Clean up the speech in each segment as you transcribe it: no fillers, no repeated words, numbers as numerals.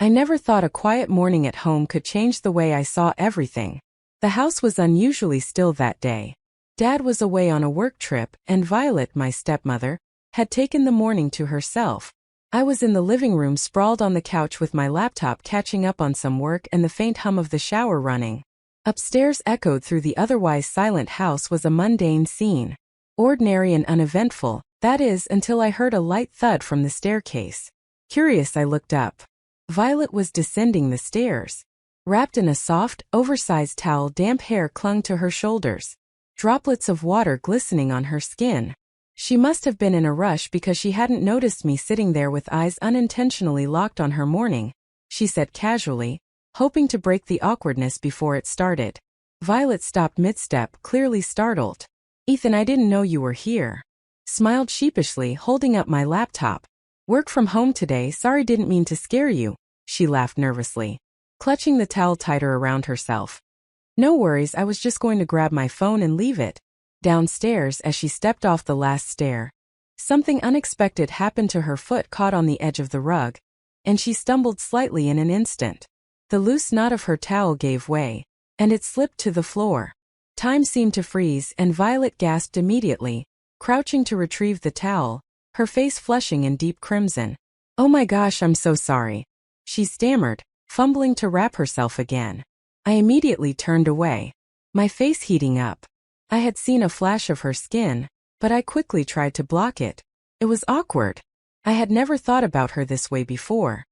I never thought a quiet morning at home could change the way I saw everything. The house was unusually still that day. Dad was away on a work trip, and Violet, my stepmother, had taken the morning to herself. I was in the living room sprawled on the couch with my laptop catching up on some work and the faint hum of the shower running. Upstairs, echoed through the otherwise silent house, was a mundane scene. Ordinary and uneventful, that is, until I heard a light thud from the staircase. Curious, I looked up. Violet was descending the stairs. Wrapped in a soft, oversized towel, damp hair clung to her shoulders. Droplets of water glistening on her skin. She must have been in a rush because she hadn't noticed me sitting there with eyes unintentionally locked on her. "Morning," she said casually, hoping to break the awkwardness before it started. Violet stopped mid-step, clearly startled. "Ethan, I didn't know you were here." Smiled sheepishly, holding up my laptop. "Work from home today, sorry, didn't mean to scare you," she laughed nervously, clutching the towel tighter around herself. "No worries, I was just going to grab my phone and leave it." Downstairs, as she stepped off the last stair, something unexpected happened to her. Foot caught on the edge of the rug, and she stumbled slightly in an instant. The loose knot of her towel gave way, and it slipped to the floor. Time seemed to freeze, and Violet gasped immediately, crouching to retrieve the towel, her face flushing in deep crimson. "Oh my gosh, I'm so sorry," she stammered, fumbling to wrap herself again. I immediately turned away, my face heating up. I had seen a flash of her skin, but I quickly tried to block it. It was awkward. I had never thought about her this way before.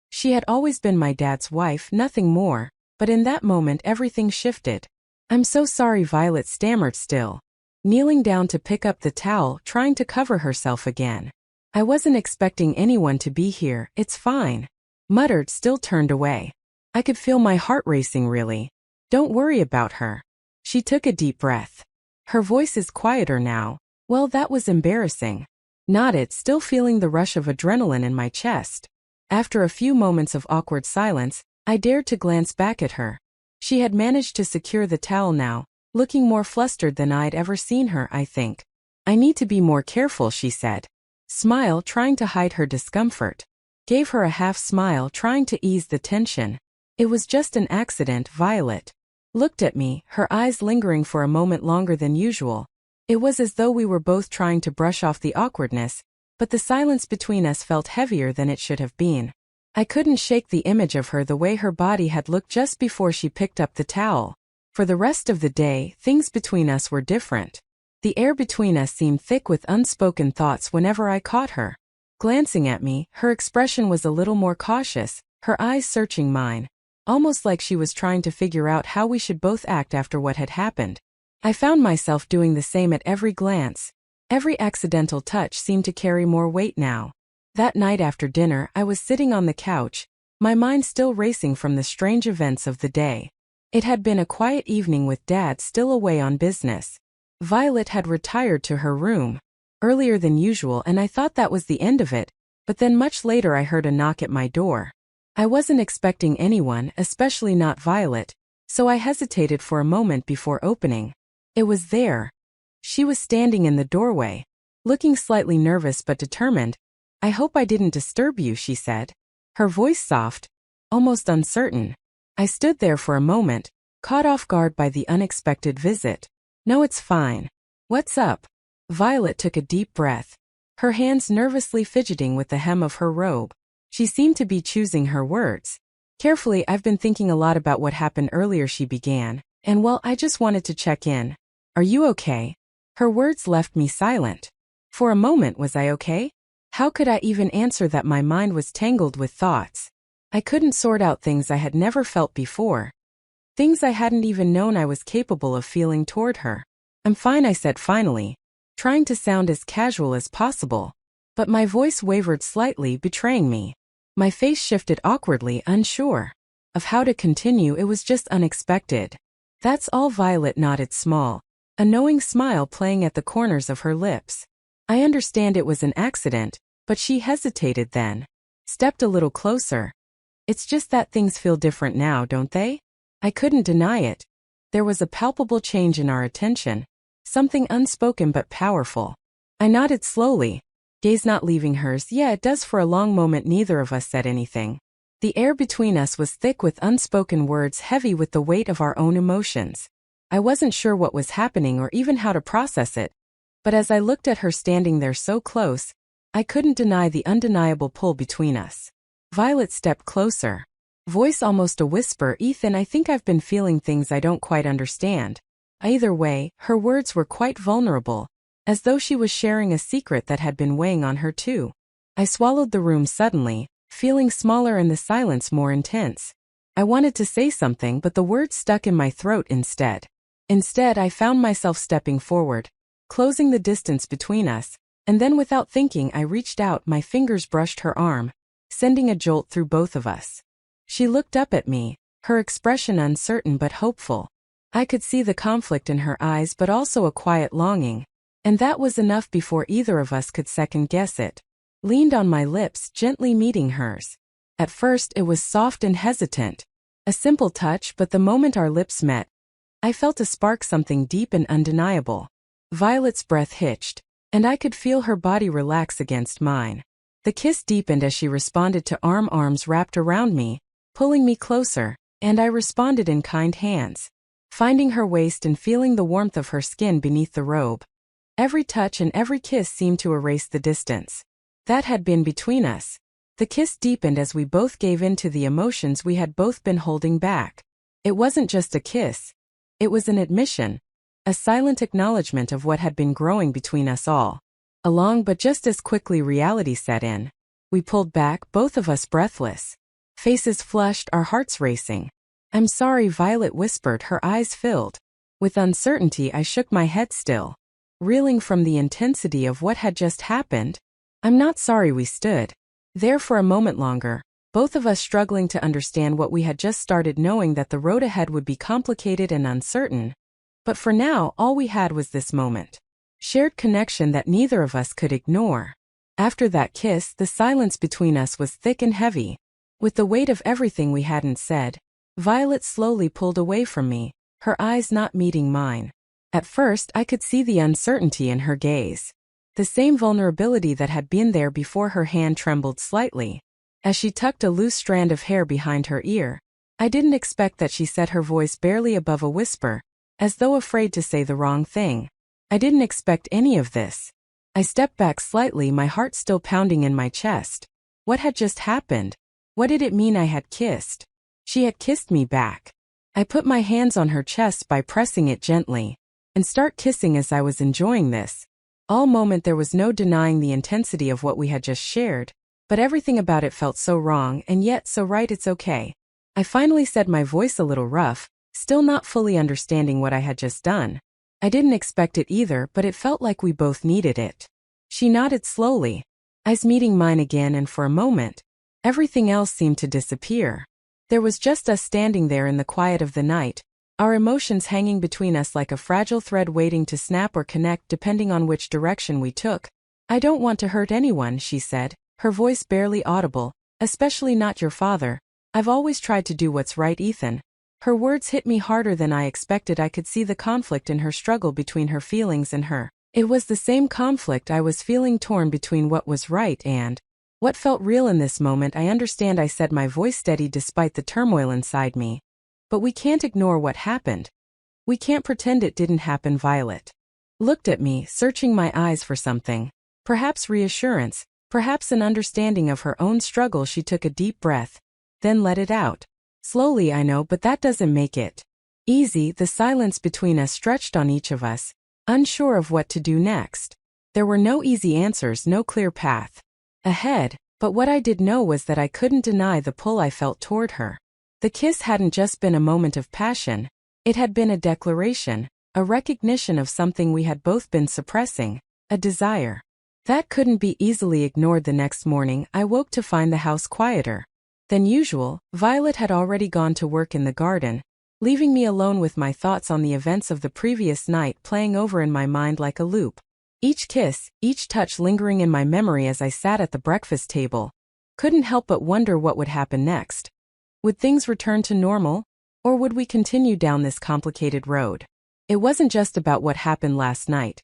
She had always been my dad's wife, nothing more, but in that moment everything shifted. "I'm so sorry," Violet stammered, still kneeling down to pick up the towel, trying to cover herself again. "I wasn't expecting anyone to be here, it's fine," muttered, still turned away. I could feel my heart racing. "Really? Don't worry about her." She took a deep breath. Her voice is quieter now. "Well, that was embarrassing." Nodded, still feeling the rush of adrenaline in my chest. After a few moments of awkward silence, I dared to glance back at her. She had managed to secure the towel now, looking more flustered than I'd ever seen her, I think. "I need to be more careful," she said. Smile, trying to hide her discomfort. Gave her a half smile, trying to ease the tension. "It was just an accident." Violet looked at me, her eyes lingering for a moment longer than usual. It was as though we were both trying to brush off the awkwardness, but the silence between us felt heavier than it should have been. I couldn't shake the image of her the way her body had looked just before she picked up the towel. For the rest of the day, things between us were different. The air between us seemed thick with unspoken thoughts whenever I caught her glancing at me. Her expression was a little more cautious, her eyes searching mine, almost like she was trying to figure out how we should both act after what had happened. I found myself doing the same at every glance. Every accidental touch seemed to carry more weight now. That night after dinner, I was sitting on the couch, my mind still racing from the strange events of the day. It had been a quiet evening with Dad still away on business. Violet had retired to her room earlier than usual, and I thought that was the end of it, but then much later I heard a knock at my door. I wasn't expecting anyone, especially not Violet, so I hesitated for a moment before opening. It was there. She was standing in the doorway, looking slightly nervous but determined. "I hope I didn't disturb you," she said, her voice soft, almost uncertain. I stood there for a moment, caught off guard by the unexpected visit. "No, it's fine. What's up?" Violet took a deep breath, her hands nervously fidgeting with the hem of her robe. She seemed to be choosing her words carefully. "I've been thinking a lot about what happened earlier," she began, "and well, I just wanted to check in. Are you okay?" Her words left me silent. For a moment, was I okay? How could I even answer that? My mind was tangled with thoughts. I couldn't sort out things I had never felt before. Things I hadn't even known I was capable of feeling toward her. "I'm fine," I said finally, trying to sound as casual as possible. But my voice wavered slightly, betraying me. My face shifted awkwardly, unsure of how to continue. "It was just unexpected." "That's all." Violet nodded, small, a knowing smile playing at the corners of her lips. "I understand it was an accident," but she hesitated, then stepped a little closer. "It's just that things feel different now, don't they?" I couldn't deny it. There was a palpable change in our attention, something unspoken but powerful. I nodded slowly, gaze not leaving hers. "Yeah, it does." For a long moment neither of us said anything. The air between us was thick with unspoken words, heavy with the weight of our own emotions. I wasn't sure what was happening or even how to process it, but as I looked at her standing there so close, I couldn't deny the undeniable pull between us. Violet stepped closer. Voice almost a whisper, "Ethan, I think I've been feeling things I don't quite understand." Either way, her words were quite vulnerable, as though she was sharing a secret that had been weighing on her too. I swallowed the room suddenly, feeling smaller and the silence more intense. I wanted to say something, but the words stuck in my throat instead. Instead, I found myself stepping forward, closing the distance between us, and then without thinking I reached out, my fingers brushed her arm, sending a jolt through both of us. She looked up at me, her expression uncertain but hopeful. I could see the conflict in her eyes but also a quiet longing, and that was enough before either of us could second-guess it. Leaned on my lips, gently meeting hers. At first it was soft and hesitant, a simple touch, but the moment our lips met, I felt a spark, something deep and undeniable. Violet's breath hitched, and I could feel her body relax against mine. The kiss deepened as she responded to arms wrapped around me, pulling me closer, and I responded in kind hands, finding her waist and feeling the warmth of her skin beneath the robe. Every touch and every kiss seemed to erase the distance that had been between us. The kiss deepened as we both gave in to the emotions we had both been holding back. It wasn't just a kiss. It was an admission, a silent acknowledgement of what had been growing between us all along, but just as quickly reality set in. We pulled back, both of us breathless, faces flushed, our hearts racing. "I'm sorry," Violet whispered, her eyes filled with uncertainty. I shook my head, still reeling from the intensity of what had just happened. "I'm not sorry." We stood there for a moment longer, both of us struggling to understand what we had just started, knowing that the road ahead would be complicated and uncertain. But for now, all we had was this moment. Shared connection that neither of us could ignore. After that kiss, the silence between us was thick and heavy, with the weight of everything we hadn't said. Violet slowly pulled away from me, her eyes not meeting mine. At first, I could see the uncertainty in her gaze, the same vulnerability that had been there before. Her hand trembled slightly as she tucked a loose strand of hair behind her ear. I didn't expect that. She said, her voice barely above a whisper, as though afraid to say the wrong thing. "I didn't expect any of this." I stepped back slightly, my heart still pounding in my chest. What had just happened? What did it mean I had kissed? She had kissed me back. I put my hands on her chest by pressing it gently, and start kissing as I was enjoying this. All moment there was no denying the intensity of what we had just shared, but everything about it felt so wrong and yet so right. "It's okay," I finally said, my voice a little rough, still not fully understanding what I had just done. I didn't expect it either, but it felt like we both needed it. She nodded slowly, eyes meeting mine again, and for a moment, everything else seemed to disappear. There was just us standing there in the quiet of the night, our emotions hanging between us like a fragile thread waiting to snap or connect depending on which direction we took. "I don't want to hurt anyone," she said, her voice barely audible, "especially not your father. I've always tried to do what's right, Ethan." Her words hit me harder than I expected. I could see the conflict in her struggle between her feelings and her. It was the same conflict I was feeling, torn between what was right and what felt real in this moment. "I understand," I said, my voice steady despite the turmoil inside me. "But we can't ignore what happened. We can't pretend it didn't happen." Violet looked at me, searching my eyes for something. Perhaps reassurance, perhaps an understanding of her own struggle. She took a deep breath, then let it out. Slowly, "I know, but that doesn't make it easy." The silence between us stretched on each of us, unsure of what to do next. There were no easy answers, no clear path ahead, but what I did know was that I couldn't deny the pull I felt toward her. The kiss hadn't just been a moment of passion, it had been a declaration, a recognition of something we had both been suppressing, a desire that couldn't be easily ignored. The next morning, I woke to find the house quieter than usual. Violet had already gone to work in the garden, leaving me alone with my thoughts on the events of the previous night playing over in my mind like a loop. Each kiss, each touch lingering in my memory as I sat at the breakfast table. Couldn't help but wonder what would happen next. Would things return to normal? Or would we continue down this complicated road? It wasn't just about what happened last night.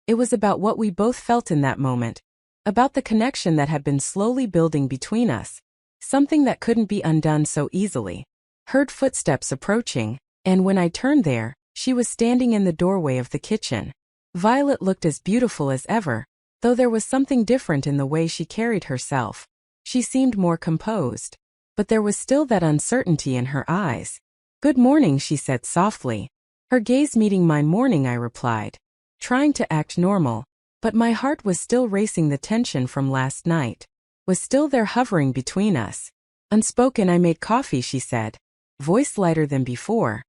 It was about what we both felt in that moment, about the connection that had been slowly building between us. something that couldn't be undone so easily. Heard footsteps approaching, and when I turned there, she was standing in the doorway of the kitchen. Violet looked as beautiful as ever, though there was something different in the way she carried herself. She seemed more composed. But there was still that uncertainty in her eyes. "Good morning," she said softly. Her gaze meeting my morning, I replied, trying to act normal, but my heart was still racing. The tension from last night was still there, hovering between us. Unspoken, "I made coffee," she said, voice lighter than before.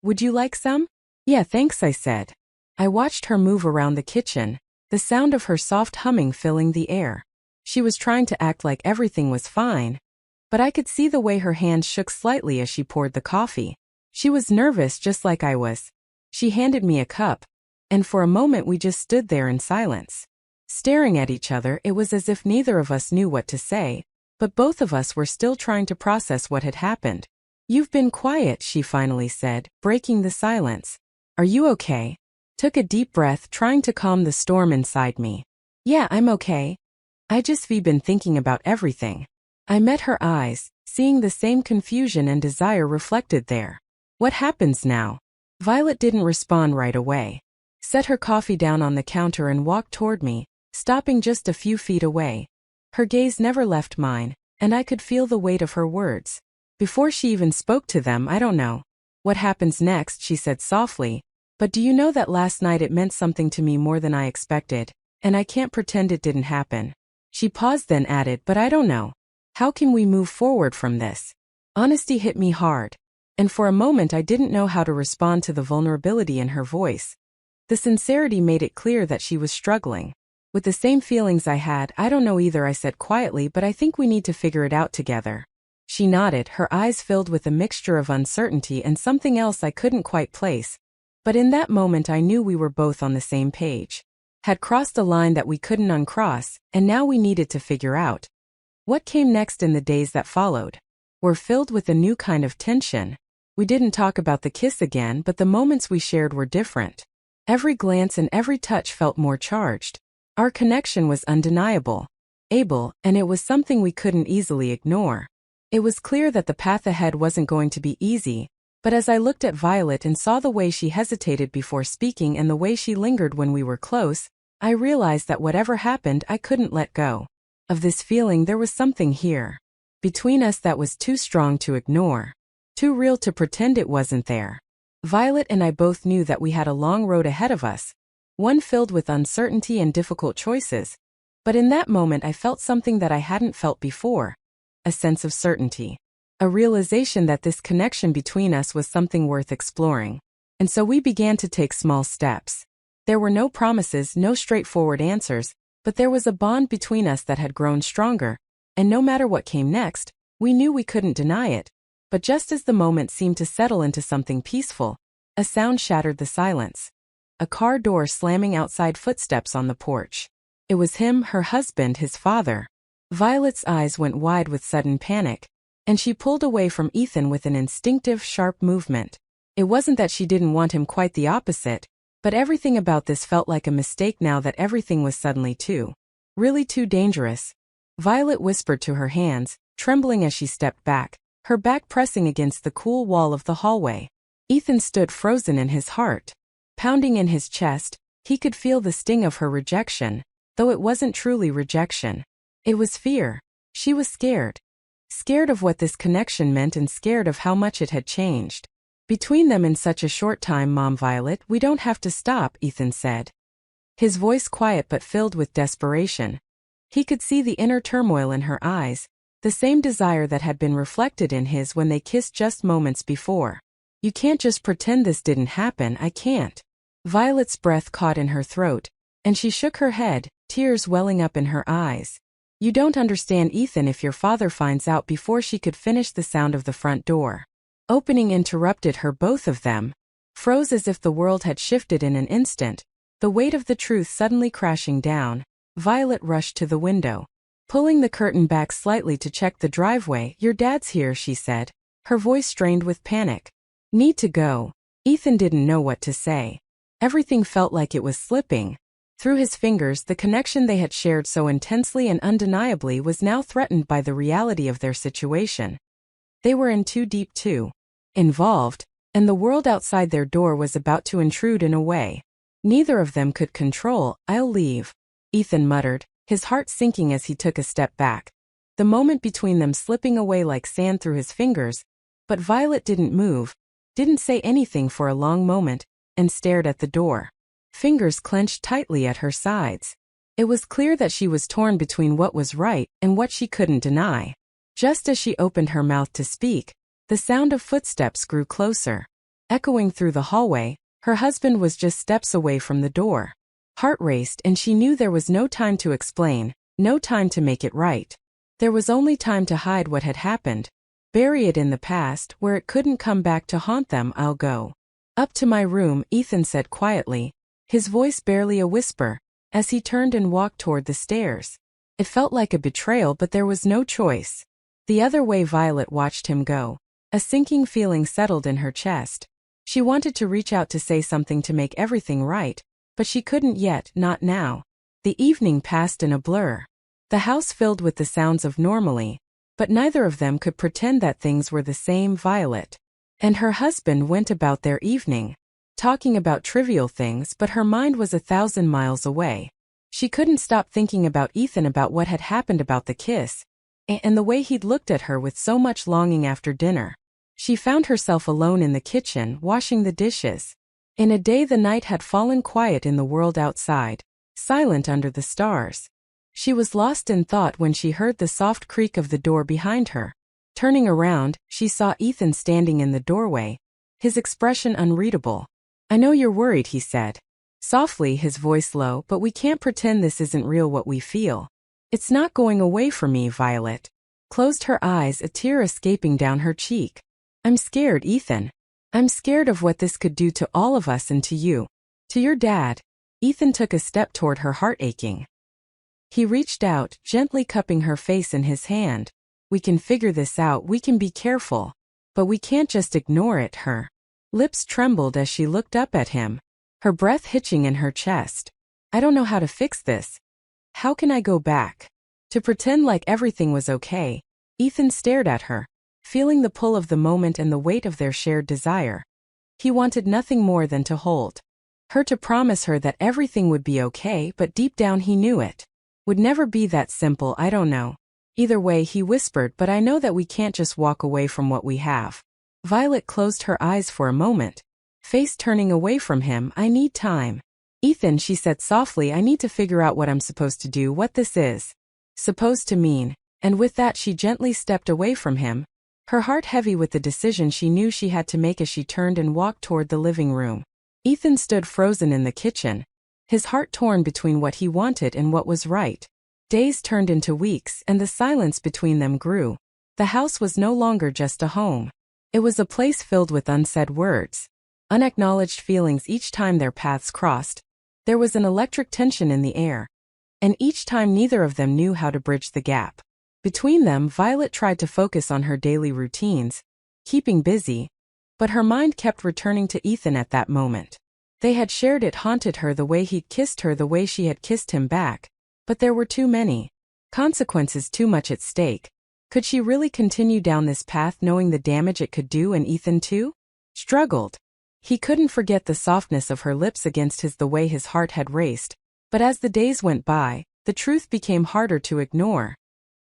"Would you like some?" "Yeah, thanks," I said. I watched her move around the kitchen, the sound of her soft humming filling the air. She was trying to act like everything was fine, but I could see the way her hands shook slightly as she poured the coffee. She was nervous, just like I was. She handed me a cup, and for a moment we just stood there in silence. Staring at each other, it was as if neither of us knew what to say, but both of us were still trying to process what had happened. "You've been quiet," she finally said, breaking the silence. "Are you okay?" Took a deep breath, trying to calm the storm inside me. "Yeah, I'm okay. I've been thinking about everything." I met her eyes, seeing the same confusion and desire reflected there. "What happens now?" Violet didn't respond right away. Set her coffee down on the counter and walked toward me, stopping just a few feet away. Her gaze never left mine, and I could feel the weight of her words. Before she even spoke to them, "I don't know what happens next," she said softly, "but do you know that last night it meant something to me more than I expected, and I can't pretend it didn't happen." She paused, then added, "But I don't know. How can we move forward from this?" Honesty hit me hard, and for a moment I didn't know how to respond to the vulnerability in her voice. The sincerity made it clear that she was struggling with the same feelings I had. "I don't know either," I said quietly, "but I think we need to figure it out together." She nodded, her eyes filled with a mixture of uncertainty and something else I couldn't quite place. But in that moment I knew we were both on the same page. Had crossed a line that we couldn't uncross, and now we needed to figure out. What came next in the days that followed were filled with a new kind of tension. We didn't talk about the kiss again, but the moments we shared were different. Every glance and every touch felt more charged. Our connection was undeniable, and it was something we couldn't easily ignore. It was clear that the path ahead wasn't going to be easy, but as I looked at Violet and saw the way she hesitated before speaking and the way she lingered when we were close, I realized that whatever happened, I couldn't let go of this feeling. There was something here between us that was too strong to ignore, too real to pretend it wasn't there. Violet and I both knew that we had a long road ahead of us, one filled with uncertainty and difficult choices. But in that moment I felt something that I hadn't felt before, a sense of certainty, a realization that this connection between us was something worth exploring. And so we began to take small steps. There were no promises, no straightforward answers, but there was a bond between us that had grown stronger, and no matter what came next, we knew we couldn't deny it. But just as the moment seemed to settle into something peaceful, a sound shattered the silence. A car door slamming outside, footsteps on the porch. It was him, her husband, his father. Violet's eyes went wide with sudden panic, and she pulled away from Ethan with an instinctive, sharp movement. It wasn't that she didn't want him, quite the opposite, but everything about this felt like a mistake now that everything was suddenly really too dangerous. Violet whispered to her hands, trembling as she stepped back, her back pressing against the cool wall of the hallway. Ethan stood frozen, in his heart pounding in his chest. He could feel the sting of her rejection, though it wasn't truly rejection. It was fear. She was scared. Scared of what this connection meant and scared of how much it had changed between them in such a short time. "Mom, Violet, we don't have to stop," Ethan said, his voice quiet but filled with desperation. He could see the inner turmoil in her eyes, the same desire that had been reflected in his when they kissed just moments before. "You can't just pretend this didn't happen." "I can't." Violet's breath caught in her throat, and she shook her head, tears welling up in her eyes. "You don't understand, Ethan. If your father finds out." Before she could finish, the sound of the front door opening interrupted her. Both of them froze as if the world had shifted in an instant, the weight of the truth suddenly crashing down. Violet rushed to the window, pulling the curtain back slightly to check the driveway. "Your dad's here," she said, her voice strained with panic. "Need to go." Ethan didn't know what to say. Everything felt like it was slipping. Through his fingers, the connection they had shared so intensely and undeniably was now threatened by the reality of their situation. They were in too deep, too involved, and the world outside their door was about to intrude in a way neither of them could control. "I'll leave," Ethan muttered, his heart sinking as he took a step back, the moment between them slipping away like sand through his fingers. But Violet didn't move, didn't say anything for a long moment, and stared at the door, fingers clenched tightly at her sides. It was clear that she was torn between what was right and what she couldn't deny. Just as she opened her mouth to speak, the sound of footsteps grew closer. Echoing through the hallway, her husband was just steps away from the door. Heart raced, and she knew there was no time to explain, no time to make it right. There was only time to hide what had happened, bury it in the past where it couldn't come back to haunt them. "I'll go up to my room," Ethan said quietly, his voice barely a whisper, as he turned and walked toward the stairs. It felt like a betrayal, but there was no choice. The other way Violet watched him go. A sinking feeling settled in her chest. She wanted to reach out to say something to make everything right, but she couldn't yet, not now. The evening passed in a blur. The house filled with the sounds of normally, but neither of them could pretend that things were the same. Violet and her husband went about their evening, talking about trivial things, but her mind was 1,000 miles away. She couldn't stop thinking about Ethan, about what had happened, about the kiss, and the way he'd looked at her with so much longing after dinner. She found herself alone in the kitchen, washing the dishes. In a day the night had fallen quiet in the world outside, silent under the stars. She was lost in thought when she heard the soft creak of the door behind her. Turning around, she saw Ethan standing in the doorway, his expression unreadable. "I know you're worried," he said, softly, his voice low, "but we can't pretend this isn't real, what we feel. It's not going away from me." Violet closed her eyes, a tear escaping down her cheek. "I'm scared, Ethan. I'm scared of what this could do to all of us and to you. To your dad." Ethan took a step toward her, heart aching. He reached out, gently cupping her face in his hand. "We can figure this out, we can be careful. But we can't just ignore it." Her lips trembled as she looked up at him, her breath hitching in her chest. "I don't know how to fix this. How can I go back to pretend like everything was okay?" Ethan stared at her, feeling the pull of the moment and the weight of their shared desire. He wanted nothing more than to hold her, to promise her that everything would be okay, but deep down he knew it would never be that simple. "I don't know. Either way," he whispered, "but I know that we can't just walk away from what we have." Violet closed her eyes for a moment, face turning away from him. "I need time, Ethan," she said softly. "I need to figure out what I'm supposed to do, what this is supposed to mean." And with that she gently stepped away from him, her heart heavy with the decision she knew she had to make as she turned and walked toward the living room. Ethan stood frozen in the kitchen, his heart torn between what he wanted and what was right. Days turned into weeks, and the silence between them grew. The house was no longer just a home. It was a place filled with unsaid words, unacknowledged feelings. Each time their paths crossed, there was an electric tension in the air, and each time neither of them knew how to bridge the gap between them. Violet tried to focus on her daily routines, keeping busy, but her mind kept returning to Ethan at that moment. They had shared it, haunted her, the way he'd kissed her, the way she had kissed him back. But there were too many consequences, too much at stake. Could she really continue down this path, knowing the damage it could do? And Ethan too struggled. He couldn't forget the softness of her lips against his, the way his heart had raced. But as the days went by, the truth became harder to ignore.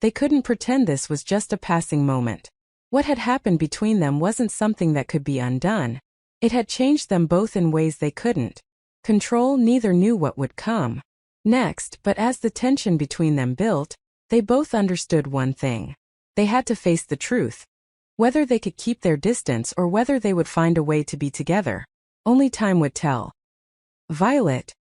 They couldn't pretend this was just a passing moment. What had happened between them wasn't something that could be undone. It had changed them both in ways they couldn't control. Neither knew what would come next, but as the tension between them built, they both understood one thing. They had to face the truth. Whether they could keep their distance or whether they would find a way to be together, only time would tell. Violet,